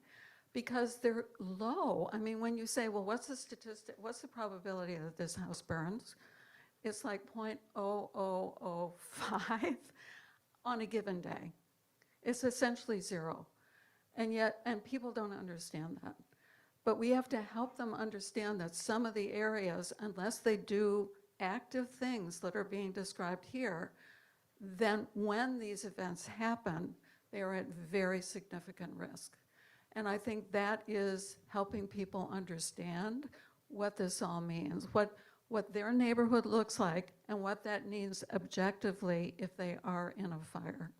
because they're low. I mean, when you say, well, what's the statistic? What's the probability that this house burns? It's like 0.0005 on a given day. It's essentially 0. And people don't understand that. But we have to help them understand that some of the areas, unless they do active things that are being described here, then when these events happen, they are at very significant risk. And I think that is helping people understand what this all means, what their neighborhood looks like, and what that means objectively if they are in a fire.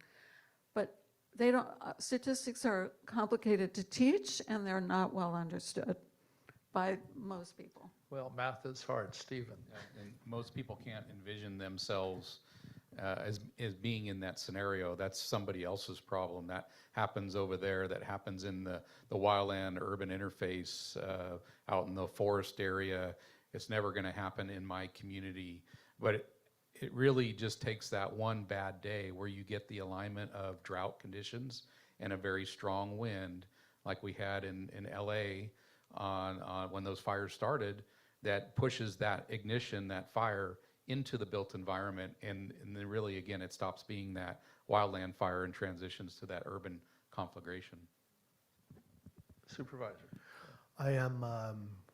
But they don't. Statistics are complicated to teach, and they're not well understood by most people. Well, math is hard, Stephen. And most people can't envision themselves as being in that scenario. That's somebody else's problem. That happens over there. That happens in the wildland urban interface out in the forest area. It's never going to happen in my community. But it really just takes that one bad day where you get the alignment of drought conditions and a very strong wind, like we had in LA on when those fires started, that pushes that ignition, that fire, into the built environment, and then really, again, it stops being that wildland fire and transitions to that urban conflagration. Supervisor. I am,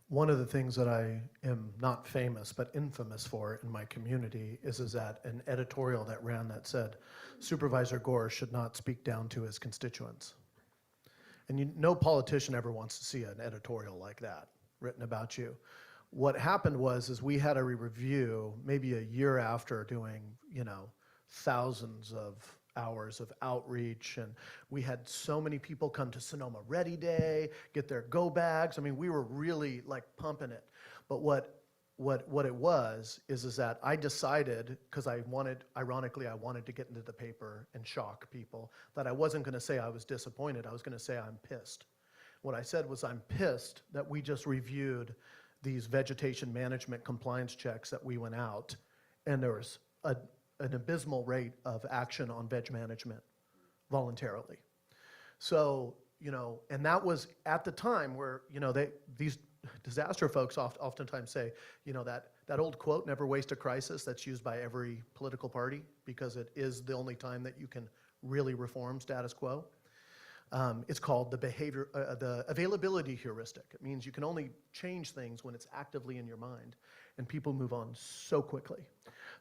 one of the things that I am not famous but infamous for in my community is that an editorial that ran that said, Supervisor Gore should not speak down to his constituents. And no politician ever wants to see an editorial like that written about you. What happened was we had a review maybe a year after doing, thousands of hours of outreach, and we had so many people come to Sonoma Ready Day, get their go bags. I mean, we were really like pumping it. But what it was is that I decided, because ironically, I wanted to get into the paper and shock people, that I wasn't going to say I was disappointed. I was going to say I'm pissed. What I said was I'm pissed that we just reviewed these vegetation management compliance checks that we went out, and there was an abysmal rate of action on veg management voluntarily. So, and that was at the time where, these disaster folks oftentimes say, that old quote, never waste a crisis, that's used by every political party because it is the only time that you can really reform status quo. It's called the availability heuristic. It means you can only change things when it's actively in your mind, and people move on so quickly.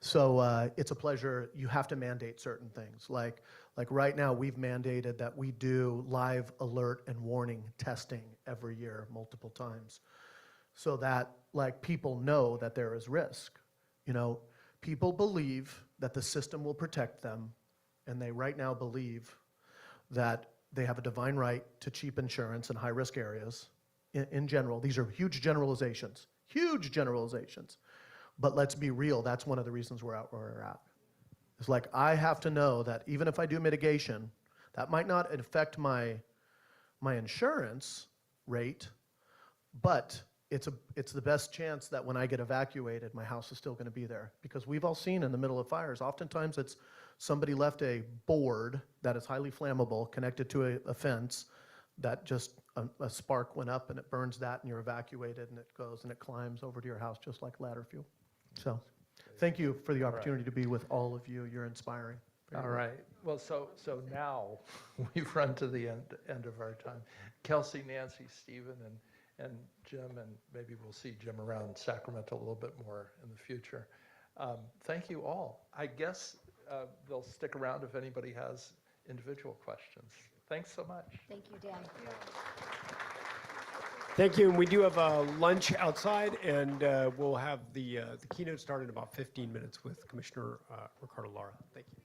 So it's a pleasure. You have to mandate certain things. Like right now, we've mandated that we do live alert and warning testing every year, multiple times, so that people know that there is risk. People believe that the system will protect them, and they right now believe that they have a divine right to cheap insurance in high-risk areas. In general, these are huge generalizations. But let's be real, that's one of the reasons we're out where we're at. It's like, I have to know that even if I do mitigation, that might not affect my insurance rate, but it's the best chance that when I get evacuated, my house is still going to be there. Because we've all seen in the middle of fires, oftentimes it's somebody left a board that is highly flammable connected to a fence that just a spark went up and it burns that, and you're evacuated, and it goes and it climbs over to your house just like ladder fuel. So thank you for the opportunity to be with all of you. You're inspiring. All right. Well, so now we've run to the end of our time. Kelsey, Nancy, Stephen, and Jim, and maybe we'll see Jim around Sacramento a little bit more in the future. Thank you all. I guess they'll stick around if anybody has individual questions. Thanks so much. Thank you, Dan. Thank you, and we do have a lunch outside, and we'll have the keynote start in about 15 minutes with Commissioner Ricardo Lara. Thank you.